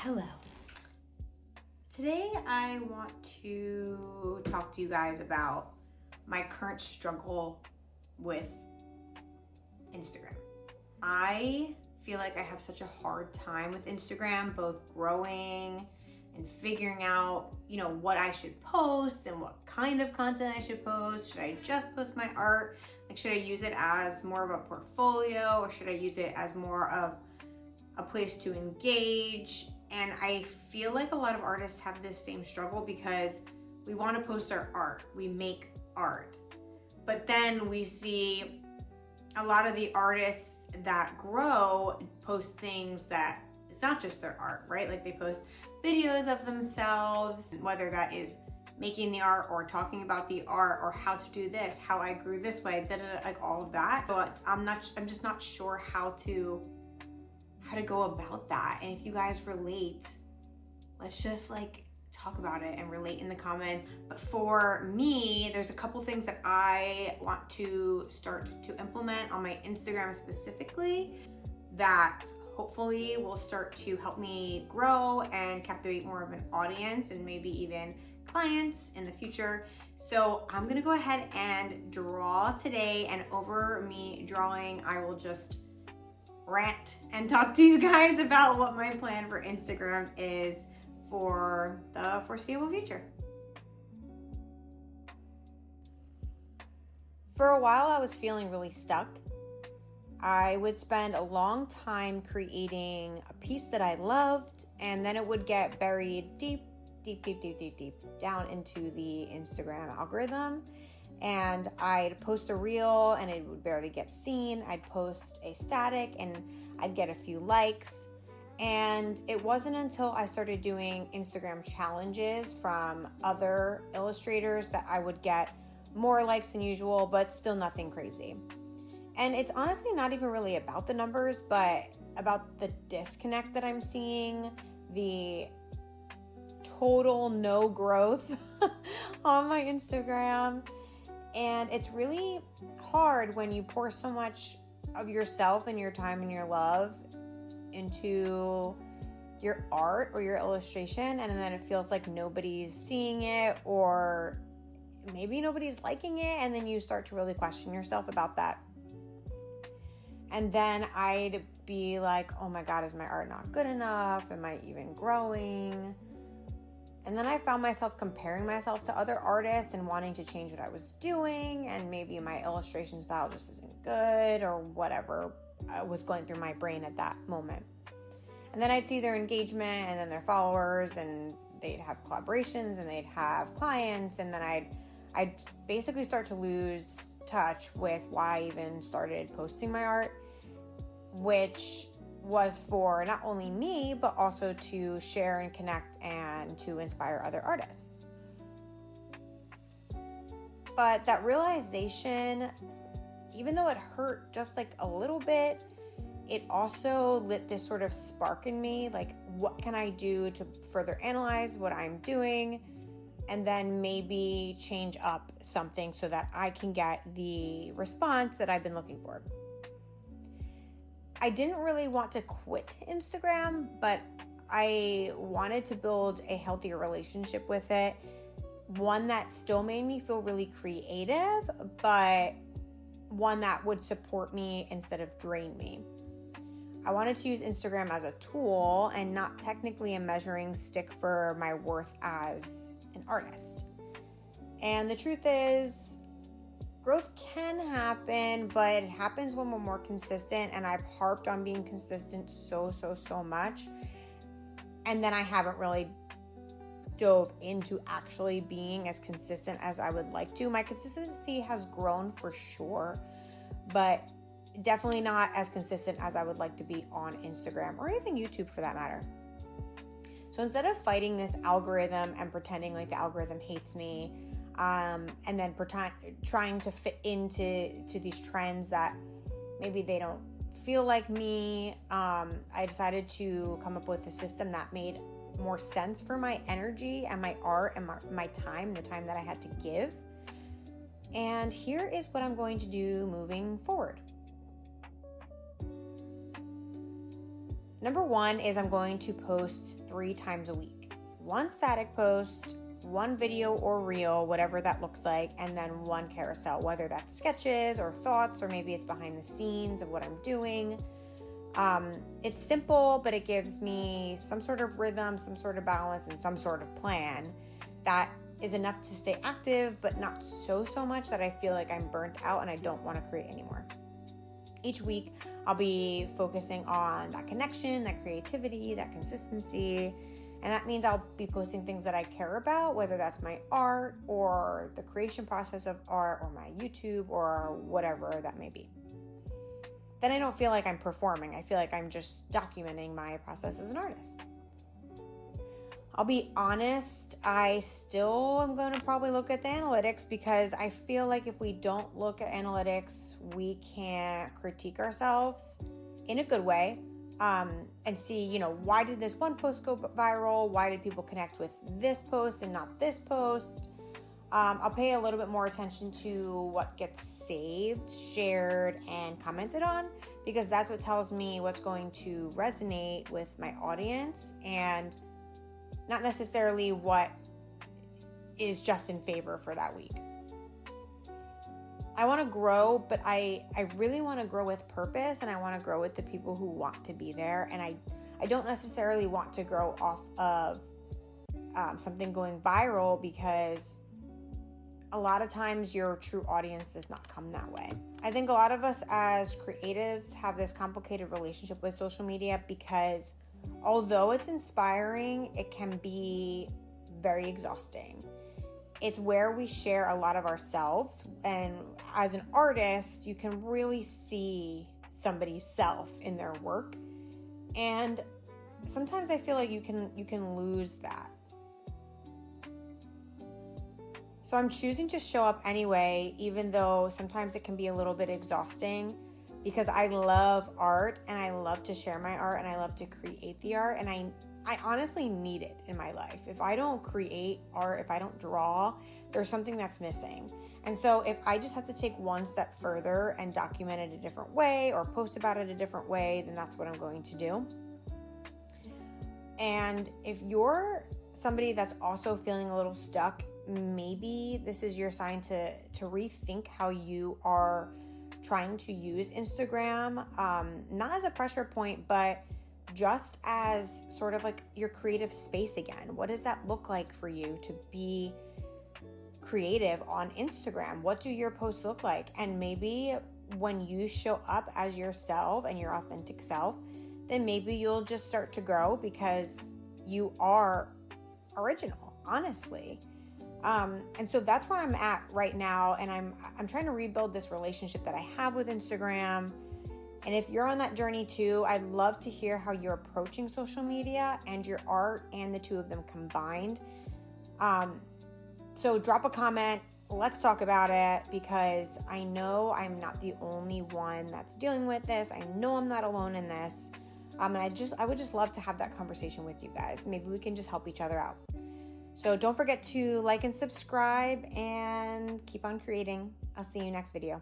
Hello. Today I want to talk to you guys about my current struggle with Instagram. I feel like I have such a hard time with Instagram, both growing and figuring out, what I should post and what kind of content I should post. Should I just post my art? Like, should I use it as more of a portfolio, or should I use it as more of a place to engage? And I feel like a lot of artists have this same struggle because we want to post our art, we make art, but then we see a lot of the artists that grow post things that it's not just their art, right? Like they post videos of themselves, whether that is making the art or talking about the art or how to do this, how I grew this way, like all of that. But I'm just not sure how to go about that. And if you guys relate, let's just talk about it and relate in the comments. But for me, there's a couple things that I want to start to implement on my Instagram specifically that hopefully will start to help me grow and captivate more of an audience and maybe even clients in the future. So I'm gonna go ahead and draw today, and over me drawing, I will just rant and talk to you guys about what my plan for Instagram is for the foreseeable future. For a while, I was feeling really stuck. I would spend a long time creating a piece that I loved, and then it would get buried deep down into the Instagram algorithm. And I'd post a reel and it would barely get seen. I'd post a static and I'd get a few likes. And it wasn't until I started doing Instagram challenges from other illustrators that I would get more likes than usual, but still nothing crazy. And it's honestly not even really about the numbers, but about the disconnect that I'm seeing, the total no growth on my Instagram. And it's really hard when you pour so much of yourself and your time and your love into your art or your illustration, and then it feels like nobody's seeing it, or maybe nobody's liking it, and then you start to really question yourself about that. And then I'd be like, oh my God, is my art not good enough? Am I even growing? And then I found myself comparing myself to other artists and wanting to change what I was doing, and maybe my illustration style just isn't good or whatever was going through my brain at that moment. And then I'd see their engagement and then their followers, and they'd have collaborations and they'd have clients, and then I'd basically start to lose touch with why I even started posting my art, which was for not only me, but also to share and connect and to inspire other artists. But that realization, even though it hurt just a little bit, it also lit this sort of spark in me, what can I do to further analyze what I'm doing, and then maybe change up something so that I can get the response that I've been looking for. I didn't really want to quit Instagram, but I wanted to build a healthier relationship with it. One that still made me feel really creative, but one that would support me instead of drain me. I wanted to use Instagram as a tool and not technically a measuring stick for my worth as an artist. And the truth is, growth can happen, but it happens when we're more consistent, and I've harped on being consistent so much, and then I haven't really dove into actually being as consistent as I would like to. My consistency has grown for sure, but definitely not as consistent as I would like to be on Instagram or even YouTube for that matter. So instead of fighting this algorithm and pretending like the algorithm hates me, and then trying to fit into these trends that maybe they don't feel like me, I decided to come up with a system that made more sense for my energy and my art and my time, the time that I had to give. And here is what I'm going to do moving forward. Number one is I'm going to post 3 times a week. 1 static post, 1 video or reel, whatever that looks like, and then 1 carousel, whether that's sketches or thoughts, or maybe it's behind the scenes of what I'm doing. It's simple, but it gives me some sort of rhythm, some sort of balance, and some sort of plan that is enough to stay active, but not so much that I feel like I'm burnt out and I don't want to create anymore. Each week, I'll be focusing on that connection, that creativity, that consistency. And that means I'll be posting things that I care about, whether that's my art or the creation process of art or my YouTube or whatever that may be. Then I don't feel like I'm performing. I feel like I'm just documenting my process as an artist. I'll be honest, I still am going to probably look at the analytics because I feel like if we don't look at analytics, we can't critique ourselves in a good way and see, why did this one post go viral? Why did people connect with this post and not this post? I'll pay a little bit more attention to what gets saved, shared, and commented on because that's what tells me what's going to resonate with my audience and not necessarily what is just in favor for that week. I want to grow, but I really want to grow with purpose, and I want to grow with the people who want to be there. And I don't necessarily want to grow off of something going viral because a lot of times your true audience does not come that way. I think a lot of us as creatives have this complicated relationship with social media because although it's inspiring, it can be very exhausting. It's where we share a lot of ourselves, and as an artist, you can really see somebody's self in their work. And sometimes I feel like you can lose that. So I'm choosing to show up anyway, even though sometimes it can be a little bit exhausting. Because I love art and I love to share my art and I love to create the art, and I honestly need it in my life. If I don't create art, if I don't draw, there's something that's missing. And so if I just have to take one step further and document it a different way or post about it a different way, then that's what I'm going to do. And if you're somebody that's also feeling a little stuck, maybe this is your sign to rethink how you are trying to use Instagram, not as a pressure point, but just as sort of like your creative space again. What does that look like for you to be creative on Instagram? What do your posts look like? And maybe when you show up as yourself and your authentic self, then maybe you'll just start to grow because you are original, honestly. And so that's where I'm at right now, and I'm trying to rebuild this relationship that I have with Instagram. And if you're on that journey too, I'd love to hear how you're approaching social media and your art and the two of them combined. So drop a comment. Let's talk about it because I know I'm not the only one that's dealing with this. I know I'm not alone in this. And I would just love to have that conversation with you guys. Maybe we can just help each other out. So don't forget to like and subscribe and keep on creating. I'll see you next video.